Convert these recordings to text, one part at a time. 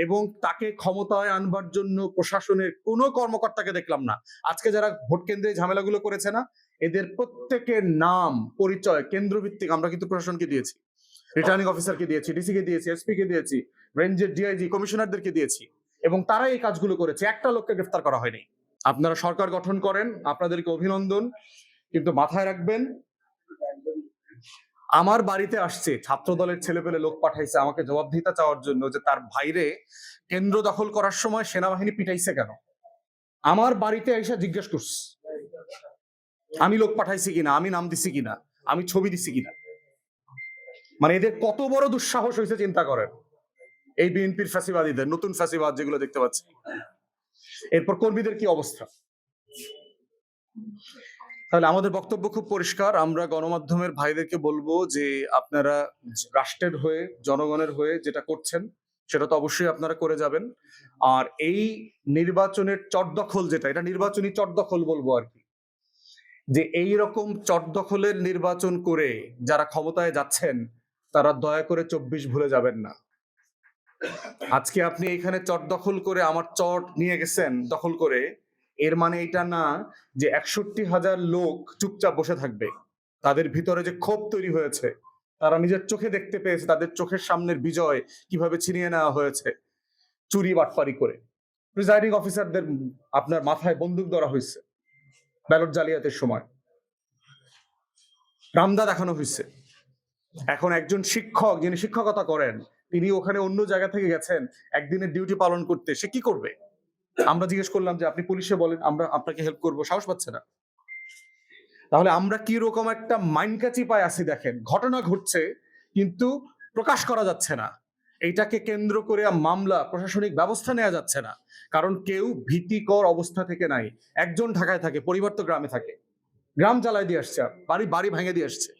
এবং তাকে ক্ষমতায় আনবার জন্য প্রশাসনের কোনো কর্মকর্তাকে দেখলাম না। আজকে যারা ভোট কেন্দ্রে ঝামেলাগুলো করেছে না, এদের প্রত্যেকের নাম পরিচয় কেন্দ্রভিত্তিক আমরা কিন্তু প্রশাসনকে দিয়েছি, রিটার্নিং অফিসারকে দিয়েছি, ডিসি কে দিয়েছি, এসপি কে দিয়েছি, রেঞ্জের ডিআইজি কমিশনারদেরকে দিয়েছি, এবং তারা এই কাজগুলো করেছে। একটা লোককে গ্রেফতার করা হয়নি। আপনারা সরকার গঠন করেন, আপনাদেরকে অভিনন্দন, কিন্তু মাথায় রাখবেন, আমার বাড়িতে আসছে ছাত্র দলের ছেলেপেলে লোক পাঠাইছে আমাকে জবাবদিহিতা চাওয়ার জন্য যে তার ভাইরে কেন্দ্র দখল করার সময় সেনাবাহিনী পিটাইছে কেন। আমার বাড়িতে এসে জিজ্ঞেস করছে আমি লোক পাঠাইছি কিনা, আমি নাম দিছি কিনা, আমি ছবি দিছি কিনা। মানে এদের কত বড় দুঃসাহস হয়েছে চিন্তা করেন। এই বিএনপির ফ্যাসিবাদীদের, নতুন ফ্যাসিবাদ যেগুলো দেখতে পাচ্ছি। এরপর কর্মীদের কি অবস্থা? তাহলে আমাদের বক্তব্য খুব পরিষ্কার। আমরা গণমাধ্যমের ভাইদেরকে বলবো যে আপনারা রাষ্ট্রের হয়ে, জনগণের হয়ে যেটা করছেন সেটা তো অবশ্যই আপনারা করে যাবেন। আর এই নির্বাচনের চটদখল যেটা, এটা নির্বাচনী চটদখল বলবো আর কি, যে এই রকম চটদখলের নির্বাচন করে যারা ক্ষমতায় যাচ্ছেন তারা দয়া করে 24 ভুলে যাবেন না। আজকে আপনি এখানে চট দখল করে আমার চট নিয়ে গেছেন দখল করে, এর মানে এটা না যে 61,000 লোক চুপচাপ বসে থাকবে। তাদের ভিতরে যে ক্ষোভ তৈরি হয়েছে, তারা নিজের চোখে দেখতে পেয়েছে তাদের চোখের সামনের বিজয় কিভাবে ছিনিয়ে নেওয়া হয়েছে চুরি বাটপারি করে। প্রিজাইডিং অফিসারদের আপনার মাথায় বন্দুক ধরা হয়েছে ব্যালট জালিয়াতির সময়, রামদা দেখানো হয়েছে। এখন একজন শিক্ষক যিনি শিক্ষকতা করেন, তিনি ওখানে অন্য জায়গা থেকে গেছেন একদিনের ডিউটি পালন করতে, সে কি করবে? আমরা জিজ্ঞেস করলাম যে আপনি পুলিশে বলেন, আমরা আপনাকে হেল্প করবো, সাহস পাচ্ছে না। তাহলে আমরা কি রকম একটা মাইনকাচি পায় আছি দেখেন। ঘটনা ঘটছে কিন্তু প্রকাশ করা যাচ্ছে না, এইটাকে কেন্দ্র করে মামলা, প্রশাসনিক ব্যবস্থা নেওয়া যাচ্ছে না, কারণ কেউ ভীতিকর অবস্থা থেকে নাই। একজন ঢাকায় থাকে, পরিবার তো গ্রামে থাকে, গ্রাম জ্বালায় দিয়ে আসছে, বাড়ি বাড়ি ভেঙে দিয়ে আসছে।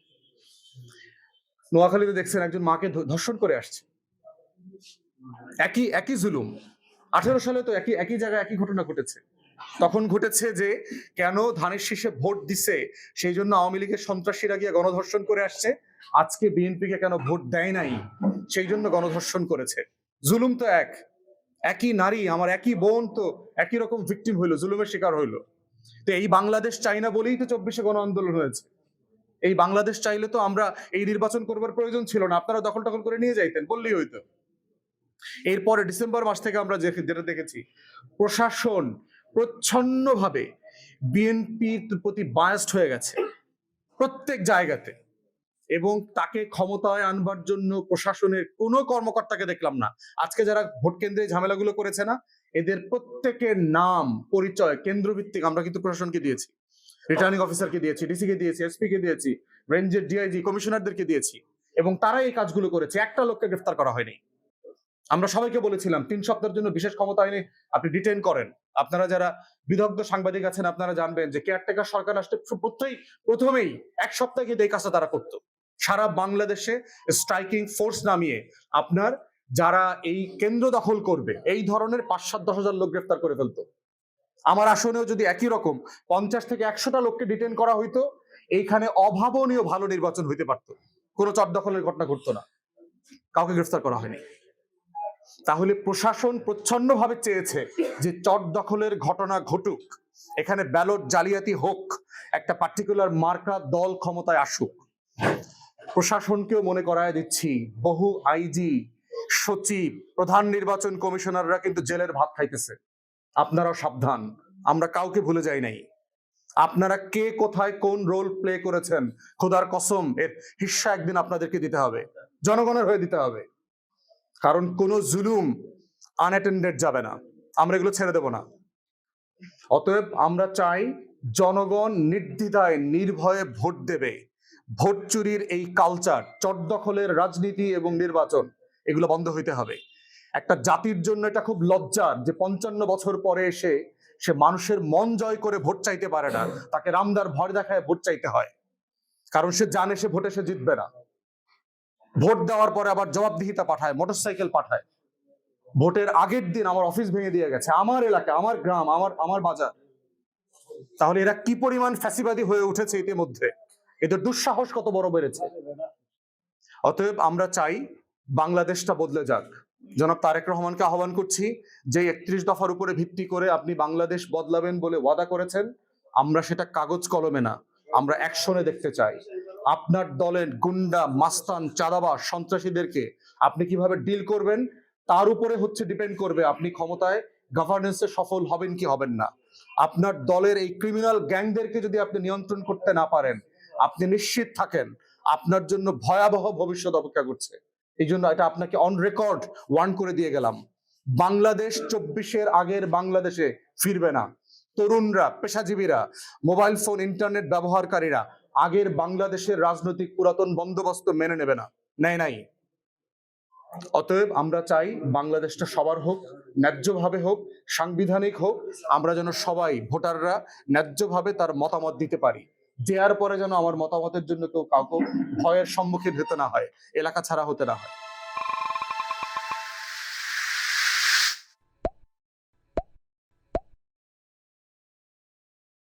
নোয়াখালীতে দেখছেন একজন মাকে ধর্ষণ করে আসছে। একই একই জুলুম। 18 সালে তো একই জায়গায় একই ঘটনা ঘটেছে। তখন ঘটেছে যে কেন ধানের শীষে ভোট দিছে সেই জন্য আওয়ামী লীগের সন্ত্রাসীরা গিয়ে গণধর্ষণ করে আসছে। আজকে বিএনপিকে কেন ভোট দেয় নাই সেই জন্য গণধর্ষণ করেছে। জুলুম তো একই নারী, আমার একই বোন তো একই রকম ভিকটিম হইলো, জুলুমের শিকার হইলো। তো এই বাংলাদেশ চাই না বলেই তো 24-এ গণ আন্দোলন হয়েছে। এই বাংলাদেশ চাইলে তো আমরা এই নির্বাচন করবার প্রয়োজন ছিল না, আপনারা দখল টখল করে নিয়ে যাইতেন, বললেই হইতো। এরপরে ডিসেম্বর মাস থেকে আমরা যেটা দেখেছি, প্রশাসন প্রচ্ছন্নভাবে বিএনপির প্রতি বায়াসড হয়ে গেছে প্রত্যেক জায়গাতে, এবং তাকে ক্ষমতায় আনবার জন্য প্রশাসনের কোনো কর্মকর্তাকে দেখলাম না। আজকে যারা ভোট কেন্দ্রে ঝামেলাগুলো করেছে না, এদের প্রত্যেকের নাম পরিচয় কেন্দ্রভিত্তিক আমরা কিন্তু প্রশাসনকে দিয়েছি, রিটার্নিং অফিসারকে দিয়েছি, ডিসি কে দিয়েছি, এসপি কে দিয়েছি, রেঞ্জের ডিআইজি কমিশনারদেরকে দিয়েছি, এবং তারা এই কাজগুলো করেছে। একটা লোককে গ্রেফতার করা হয়নি। আমরা সবাইকে বলেছিলাম 3 সপ্তাহের জন্য বিশেষ ক্ষমতা আইনে আপনি ডিটেইন করেন। আপনারা যারা বিদগ্ধ সাংবাদিক আছেন আপনারা জানবেন যে কেয়ারটেকার সরকার আসলে প্রথমেই 1 সপ্তাহে কিন্তু এই কাজটা তারা করতো। সারা বাংলাদেশে স্ট্রাইকিং ফোর্স নামিয়ে আপনার যারা এই কেন্দ্র দখল করবে এই ধরনের 5-7-10 হাজার লোক গ্রেফতার করে ফেলতো। আমার আসনেও যদি একই রকম 50 থেকে 100টা লোককে ডিটেইন করা হইতো, এইখানে অভাবনীয় ভালো নির্বাচন হইতে পারতো, কোনো চট দখলের ঘটনা ঘটতো না। কাউকে গ্রেফতার করা হয়নি। তাহলে প্রশাসন প্রচ্ছন্নভাবে চেয়েছে যে চট দখলের ঘটনা ঘটুক, এখানে ব্যালট জালিয়াতি হোক, একটা পার্টিকুলার মার্কা দল ক্ষমতায় আসুক। প্রশাসনকেও মনে করায় দিচ্ছি, বহু আইজি, সচিব, প্রধান নির্বাচন কমিশনাররা কিন্তু জেলের ভাত খাইতেছে। আপনারাও সাবধান, আমরা কাউকে ভুলে যাই নাই। আপনারা কে কোথায় কোন রোল প্লে করেছেন, খোদার কসম এর হিস্সা একদিন আপনাদেরকে দিতে হবে, জনগণের হয়ে দিতে হবে। কারণ কোন জুলুম আনঅ্যাটেন্ডেড যাবে না, আমরা এগুলো ছেড়ে দেব না। অতএব আমরা চাই জনগণ নির্দ্বিধায় নির্ভয়ে ভোট দেবে। ভোট চুরির এই কালচার, চটদখলের রাজনীতি এবং নির্বাচন, এগুলো বন্ধ হইতে হবে। একটা জাতির জন্য এটা খুব লজ্জার যে 55 বছর পরে এসে সে মানুষের মন জয় করে ভোট চাইতে পারে না, তাকে রামদার ভয় দেখায় ভোট চাইতে হয়, কারণ সে জানে সে ভোটে সে জিতবে না। ভোট দেওয়ার পরে আবার জবাবদিহিতা পাঠায়, মোটরসাইকেল পাঠায়। ভোটের আগের দিন আমার অফিস ভেঙে দিয়ে গেছে, আমার এলাকা, আমার গ্রাম, আমার বাজার। তাহলে এরা কি পরিমাণ ফ্যাসিবাদী হয়ে উঠেছে ইতিমধ্যে, এদের দুঃসাহস কত বড় বেড়েছে। অতএব আমরা চাই বাংলাদেশটা বদলে যাক, জনাব তারেক রহমানকে আহ্বান করছি যে 31 দফার উপরে ভিত্তি করে আপনি বাংলাদেশ বদলাবেন বলে ওয়াদা করেছেন, আমরা সেটা কাগজ কলমে না, আমরা অ্যাকশনে দেখতে চাই। আপনার দলের গুন্ডা, মাস্তান, চাঁদাবাজ, সন্ত্রাসীদেরকে আপনি কিভাবে ডিল করবেন তার উপরে হচ্ছে ডিপেন্ড করবে আপনি ক্ষমতায় গভর্নেন্সে সফল হবেন কি হবেন না। আপনার দলের এই ক্রিমিনাল গ্যাংদেরকে যদি আপনি নিয়ন্ত্রণ করতে না পারেন, আপনি নিশ্চিত থাকেন আপনার জন্য ভয়াবহ ভবিষ্যৎ অপেক্ষা করছে। এই জন্য এটা আপনাকে অন রেকর্ড ওয়ার্ন করে দিয়ে গেলাম। বাংলাদেশ 24-এর আগের বাংলাদেশে ফিরবে না। তরুণরা, পেশাজীবীরা, মোবাইল ফোন, ইন্টারনেট ব্যবহারকারীরা আগের বাংলাদেশের রাজনৈতিক পুরাতন বন্দোবস্ত মেনে নেবে না, নেয় নাই। অতএব আমরা চাই বাংলাদেশটা সবার হোক, ন্যায্যভাবে হোক, সাংবিধানিক হোক। আমরা যেন সবাই ভোটাররা ন্যায্যভাবে তার মতামত দিতে পারি। দেওয়ার পরে যেন আমার মতামতের জন্য কেউ কাউকে ভয়ের সম্মুখীন হতে না হয়, এলাকা ছাড়া হতে না হয়।